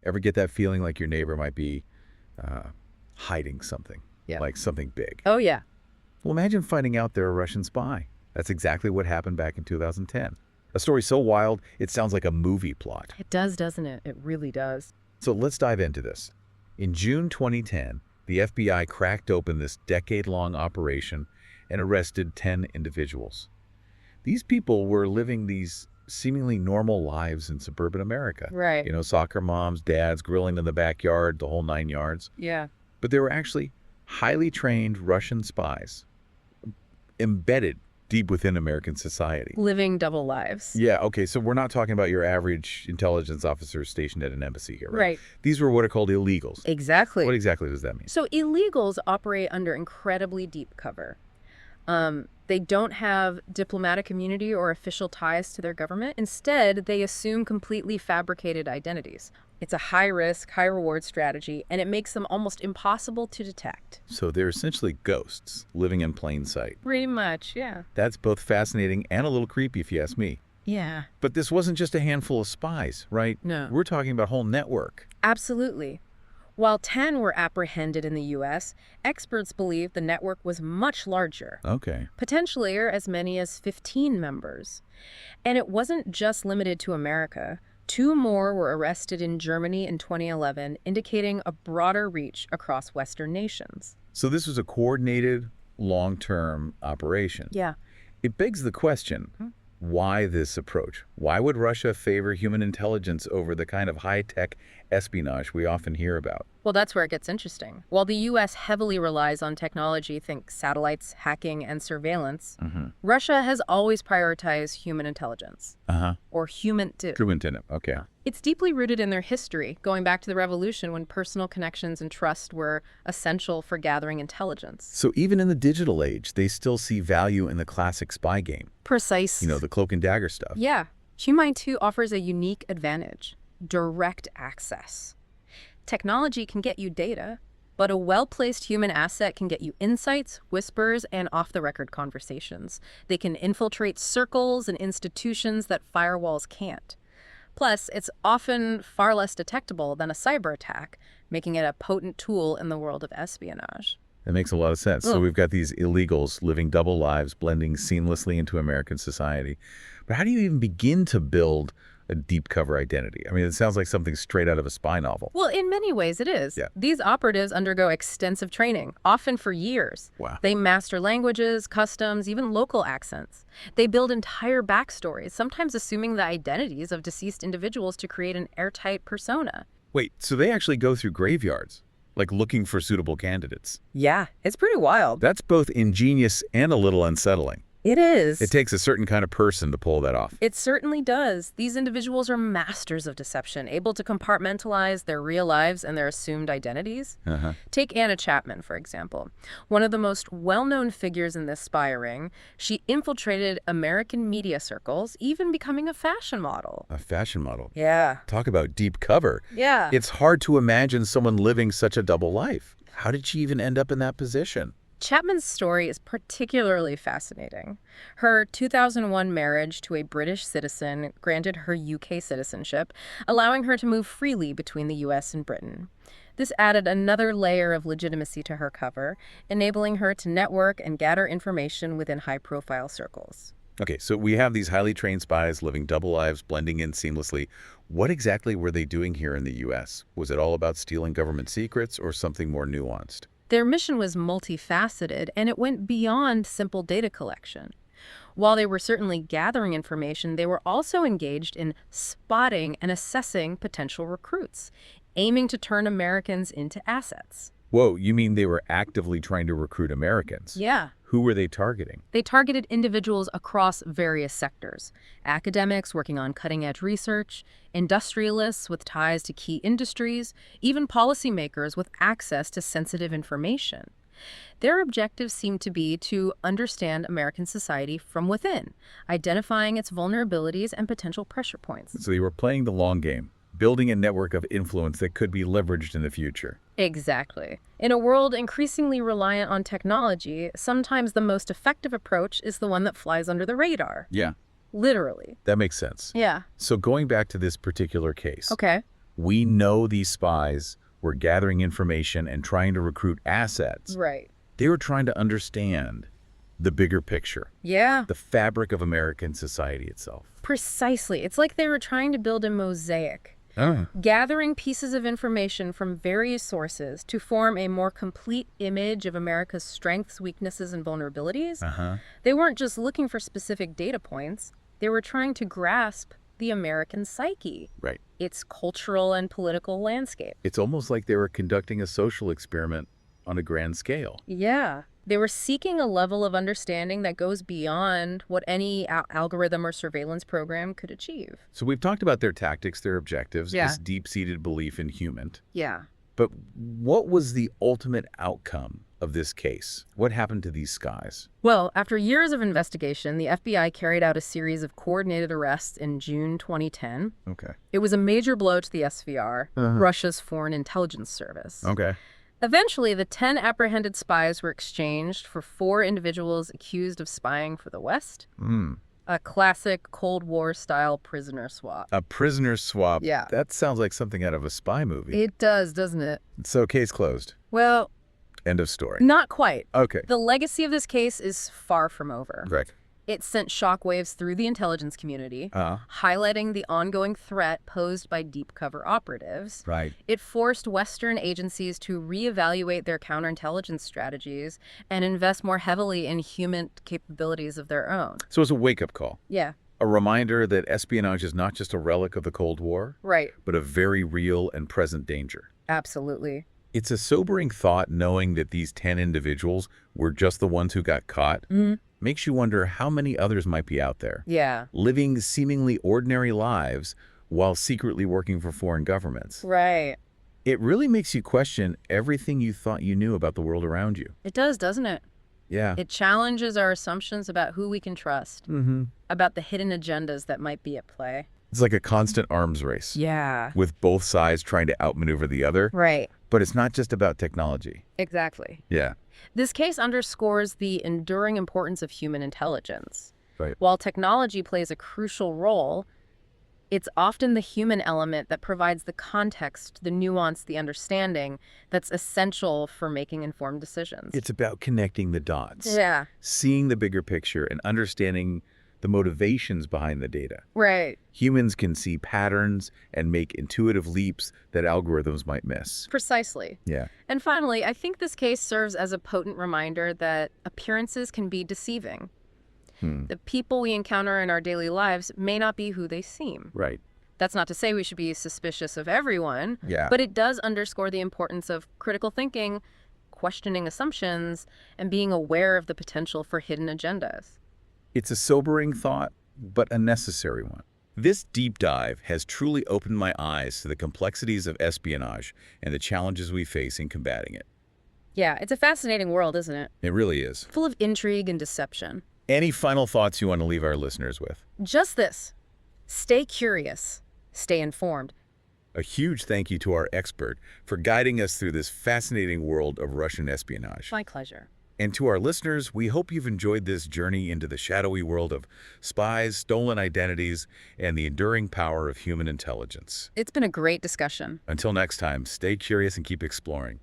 Ever get that feeling like your neighbor might be hiding something, Yeah. like something big? Oh, yeah. Well, imagine finding out they're a Russian spy. That's exactly what happened back in 2010. A story so wild, it sounds like a movie plot. It does, doesn't it? It really does. So let's dive into this. In June 2010, the FBI cracked open this decade-long operation and arrested 10 individuals. These people were living these seemingly normal lives in suburban America. Right. You know, soccer moms, dads, grilling in the backyard, the whole 9 yards. Yeah. But they were actually highly trained Russian spies embedded deep within American society. Living double lives. Yeah, okay, so we're not talking about your average intelligence officer stationed at an embassy here, right? Right. These were what are called illegals. Exactly. What exactly does that mean? So illegals operate under incredibly deep cover. They don't have diplomatic immunity or official ties to their government. Instead, they assume completely fabricated identities. It's a high-risk, high-reward strategy, and it makes them almost impossible to detect. So they're essentially ghosts living in plain sight. Pretty much, yeah. That's both fascinating and a little creepy if you ask me. Yeah. But this wasn't just a handful of spies, right? No. We're talking about a whole network. Absolutely. While 10 were apprehended in the U.S., experts believe the network was much larger, Okay. potentially as many as 15 members. And it wasn't just limited to America. 2 more were arrested in Germany in 2011, indicating a broader reach across Western nations. So this was a coordinated, long-term operation. Yeah. It begs the question, why this approach? Why would Russia favor human intelligence over the kind of high-tech espionage we often hear about? Well, that's where it gets interesting. While the U.S. heavily relies on technology, think satellites, hacking, and surveillance, Russia has always prioritized human intelligence. Or human... Human, okay. It's deeply rooted in their history, going back to the revolution when personal connections and trust were essential for gathering intelligence. So even in the digital age, they still see value in the classic spy game. Precise. You know, the cloak and dagger stuff. Yeah. Human 2 offers a unique advantage: direct access. Technology can get you data, but a well-placed human asset can get you insights, whispers, and off-the-record conversations. They can infiltrate circles and institutions that firewalls can't. Plus, it's often far less detectable than a cyber attack, making it a potent tool in the world of espionage. That makes a lot of sense. So we've got these illegals living double lives, blending seamlessly into American society. But how do you even begin to build a deep cover identity? I mean, it sounds like something straight out of a spy novel. Well, in many ways it is. Yeah. These operatives undergo extensive training, often for years. Wow. They master languages, customs, even local accents. They build entire backstories, sometimes assuming the identities of deceased individuals to create an airtight persona. Wait, so they actually go through graveyards, like looking for suitable candidates. Yeah, it's pretty wild. That's both ingenious and a little unsettling. It is. It takes a certain kind of person to pull that off. It certainly does. These individuals are masters of deception, able to compartmentalize their real lives and their assumed identities. Take Anna Chapman, for example. One of the most well-known figures in this spy ring. She infiltrated American media circles, even becoming a fashion model. A fashion model. Yeah. Talk about deep cover. Yeah. It's hard to imagine someone living such a double life. How did she even end up in that position? Chapman's story is particularly fascinating. Her 2001 marriage to a British citizen granted her UK citizenship, allowing her to move freely between the US and Britain. This added another layer of legitimacy to her cover, enabling her to network and gather information within high-profile circles. Okay, so we have these highly trained spies living double lives, blending in seamlessly. What exactly were they doing here in the U.S.? Was it all about stealing government secrets or something more nuanced? Their mission was multifaceted, and it went beyond simple data collection. While they were certainly gathering information, they were also engaged in spotting and assessing potential recruits, aiming to turn Americans into assets. Whoa, you mean they were actively trying to recruit Americans? Yeah. Who were they targeting? They targeted individuals across various sectors: academics working on cutting-edge research, industrialists with ties to key industries, even policymakers with access to sensitive information. Their objectives seemed to be to understand American society from within, identifying its vulnerabilities and potential pressure points. So they were playing the long game, building a network of influence that could be leveraged in the future. Exactly. In a world increasingly reliant on technology, sometimes the most effective approach is the one that flies under the radar. Yeah, Literally. that makes sense. Yeah. So going back to this particular case, Okay. We know these spies were gathering information and trying to recruit assets. Right. They were trying to understand the bigger picture, Yeah. the fabric of American society itself. Precisely. It's like they were trying to build a mosaic, gathering pieces of information from various sources to form a more complete image of America's strengths, weaknesses, and vulnerabilities. They weren't just looking for specific data points. They were trying to grasp the American psyche, Right. its cultural and political landscape. It's almost like they were conducting a social experiment on a grand scale. Yeah. They were seeking a level of understanding that goes beyond what any algorithm or surveillance program could achieve. So we've talked about their tactics, their objectives, Yeah. this deep-seated belief in human. Yeah. But what was the ultimate outcome of this case? What happened to these guys? Well, after years of investigation, the FBI carried out a series of coordinated arrests in June 2010. Okay. It was a major blow to the SVR, Russia's Foreign Intelligence Service. Okay. Eventually, the 10 apprehended spies were exchanged for 4 individuals accused of spying for the West. A classic Cold War-style prisoner swap. A prisoner swap. Yeah. That sounds like something out of a spy movie. It does, doesn't it? So case closed. Well, End of story. not quite. Okay. The legacy of this case is far from over. Right. It sent shockwaves through the intelligence community, highlighting the ongoing threat posed by deep cover operatives. Right. It forced Western agencies to reevaluate their counterintelligence strategies and invest more heavily in human capabilities of their own. So it's a wake-up call. Yeah, A reminder that espionage is not just a relic of the Cold War, right. but a very real and present danger. Absolutely. It's a sobering thought knowing that these 10 individuals were just the ones who got caught. Makes you wonder how many others might be out there, Yeah. living seemingly ordinary lives while secretly working for foreign governments. Right. It really makes you question everything you thought you knew about the world around you. It does, doesn't it? Yeah. It challenges our assumptions about who we can trust, about the hidden agendas that might be at play. It's like a constant arms race, Yeah. with both sides trying to outmaneuver the other. Right. But it's not just about technology. Exactly. Yeah. This case underscores the enduring importance of human intelligence. Right. While technology plays a crucial role, it's often the human element that provides the context, the nuance, the understanding that's essential for making informed decisions. It's about connecting the dots, Yeah. seeing the bigger picture, and understanding the motivations behind the data. Right. Humans can see patterns and make intuitive leaps that algorithms might miss. Precisely. Yeah. And finally, I think this case serves as a potent reminder that appearances can be deceiving. The people we encounter in our daily lives may not be who they seem. Right. That's not to say we should be suspicious of everyone, Yeah. but it does underscore the importance of critical thinking, questioning assumptions, and being aware of the potential for hidden agendas. It's a sobering thought, but a necessary one. This deep dive has truly opened my eyes to the complexities of espionage and the challenges we face in combating it. Yeah, it's a fascinating world, isn't it? It really is. Full of intrigue and deception. Any final thoughts you want to leave our listeners with? Just this. Stay curious. Stay informed. A huge thank you to our expert for guiding us through this fascinating world of Russian espionage. My pleasure. And to our listeners, we hope you've enjoyed this journey into the shadowy world of spies, stolen identities, and the enduring power of human intelligence. It's been a great discussion. Until next time, stay curious and keep exploring.